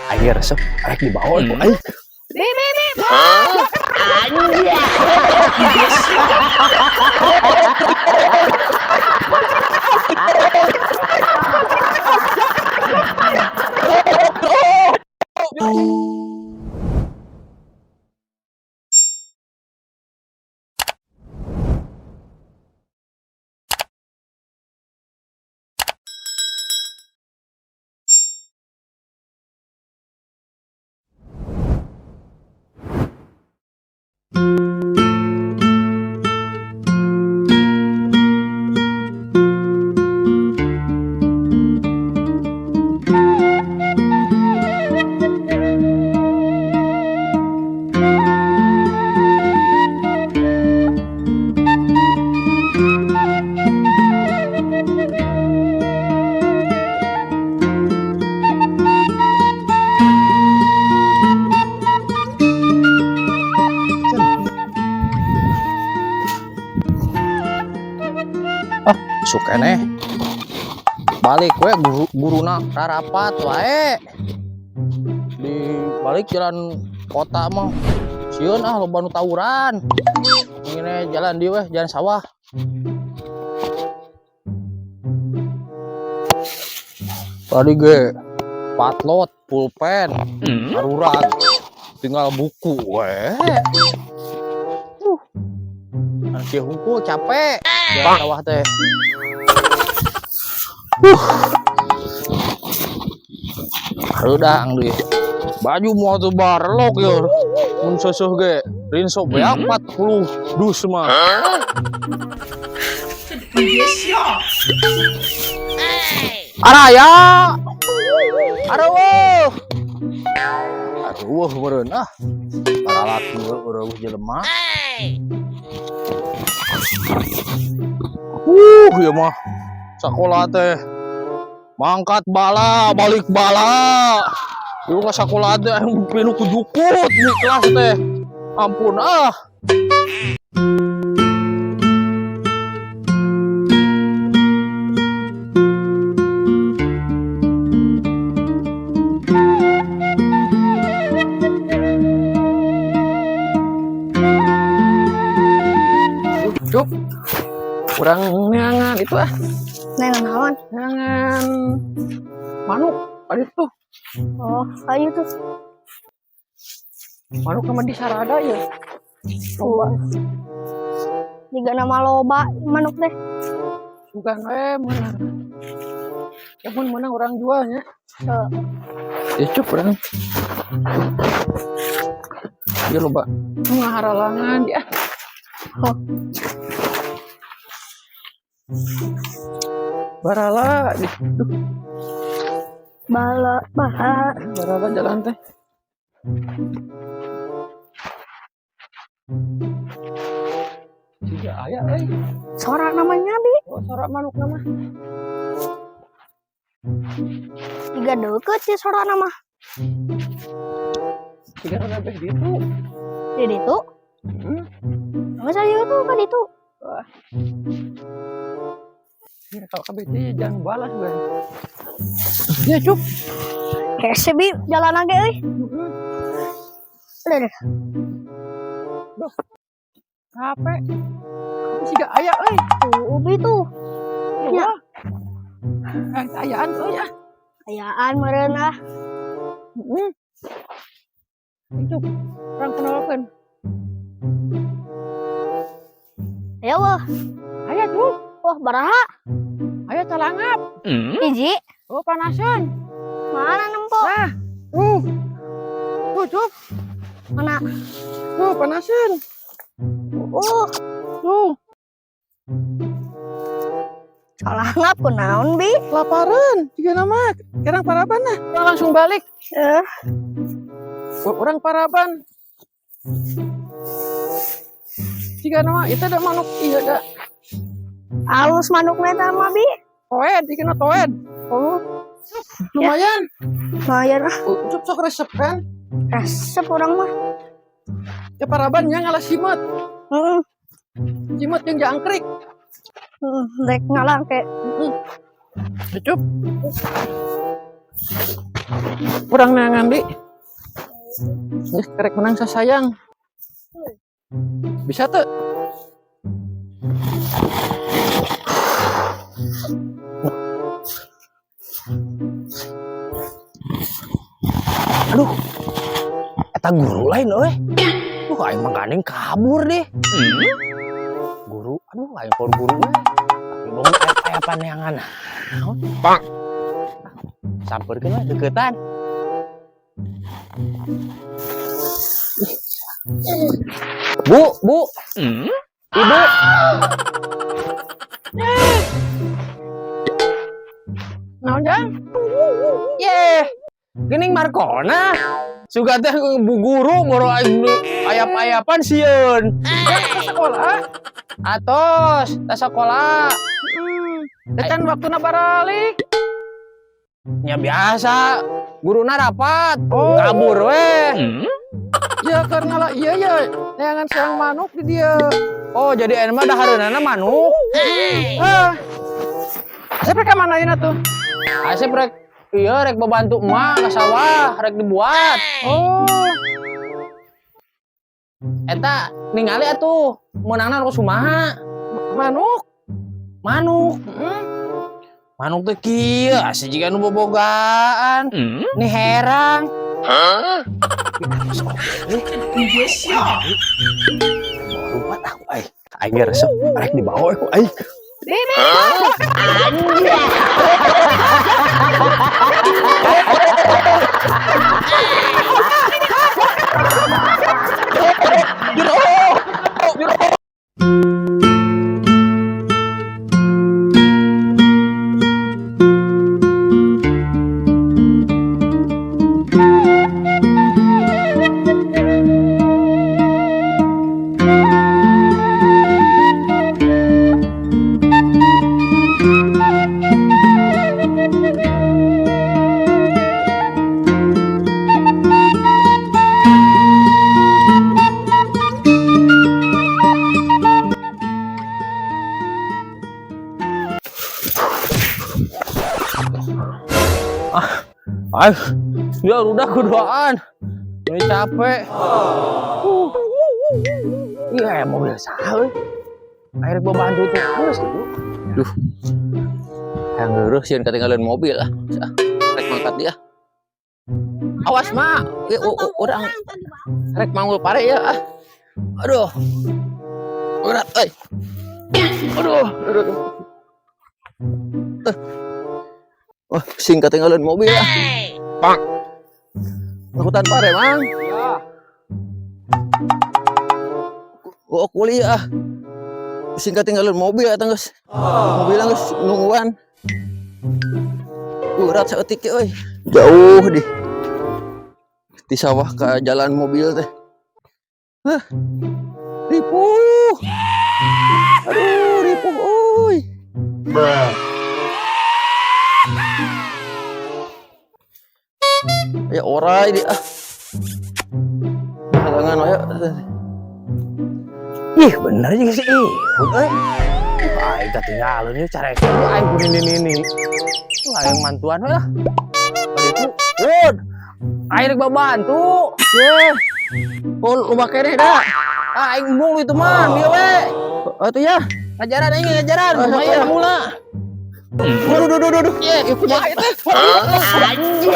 Air resep, arek di bawah itu. Ayo. Sukene balik we guruna rarapat wae di balik jalan kota mah sieun loba nu tawuran ngene jalan di weh jalan sawah tadi ge patlot pulpen darurat tinggal buku weh anjir hungkul capek jalan sawah teh. Harudang deh. Baju mau tuh barlok ya. Mun seueuh ge rinso be 40 dus mah. Araya. Aduh. Aduh meureun ah. Para laki urang jelema. Ya mah. Sakola teh mangkat bala balik bala ieu ka sakola teh pinu ku jukut di kelas teh ampun ah cuk kurang ngangan itu ah Nengan naon? jangan manuk ada tuh Oh, ayo tuh. manuk sama di sarada ya Loba. Jika nama loba manuk deh. bukan menang ya pun menang orang jualnya ya cuk orang dia loba ngaharalangan ya barala duh Bala, barala jalan teh tiga ayah sorak namanya bi. oh sorak manuk nama Tiga deket sih sorak nama. tiga ada begitu Jadi itu. Masa saya tuh kan itu. wah ini kalau KBT jangan balas gue ya cuk Kayak sih bi jalan aja euy. Udah deh. Duh capek sih gak ayah Tuh bi tuh. Ya. ayaan tuh ya Kayaan meureun ah. itu orang kenalkan Ayo wah. ayah tuh Wah, baraha. ayah talangap Hiji. oh panasan Mana nempo? nah tuh cuk Mana? tuh panasan tuh Salah ngap naon bi? laparan juga nama kerang paraban nah langsung balik orang paraban jika nama itu ada manuk iya ada Alus manuknya sama bi. toed dikena toed Oh, lumayan lumayan ah. cuk sok resep kan Resep orang mah. ke paraban yang ngalah simut Heeh. simut yang jangkrik Rek ngalang kayak cukup Urang neangan di. Geus kerek menang sasayang. Bisa tuh. Aduh. Eta guru lain euy. Duh aing mah gandeng kabur deh. Guru, aduh aing pun guru we. Tapi belum aya paneangan. Pak. Sampeurkeun we deketan. Bu. Ibu. Naon jang? Yeh. Geuning Markona. Suga teh bu guru ngoro ayap-ayapan sieun. Ke sekolah. Atos, ta sekolah. Dekan waktuna baralik. Ya biasa. Guruna rapat. Kabur weh. Ya karena lah iya ya. Neangan sayang manuk di dia. Oh, jadi anu mah dahareunana manuk. Asep rek mana ayeuna tuh? Asep rek iya rek bantu emak ke sawah, rek dibuat. Oh. Eta ningali atuh meunangna ku kumaha? Manuk. Manuk teh kieu asa jiga nu bobogaan. Nih herang. Hah? Rupat aku ai. Aing resep rek dibawa aku ai. Ya udah kuduaan. Ini capek. Iya mobil saha. Air bantu tuh halus gitu. Duh. Yang ngeureus sieun ketinggalan mobil ah. Rek mangkat dia. Awas mak. Urang rek manggul pare ya ah. Aduh. Berat euy. Aduh. Oh, sing ketinggalan mobil ah. Pak. Angkutan pare, Mang. Iya. Oh, kuliah. Sing ketinggalan mobil eta geus. Mobil geus nungguan. Berat saeutik euy. Jauh di sawah ke jalan mobil teh. Hah. Ripuh. Aduh, ripuh euy. Ya orai dia ah. Halangan aya. Ih, bener juga sih. Euy. Ai ketinggalan ieu carek ai ini. Aing mantuan we lah. Itu, Wud. Aing rek bantu. Ye. Oh, loba keneh da. Ah, aing embung itu mah, dia we. Atuh ya. Ngajaran aing ngajaran. Lumayan mula. Duh. Ye, ieu kumaha teh? Anjir.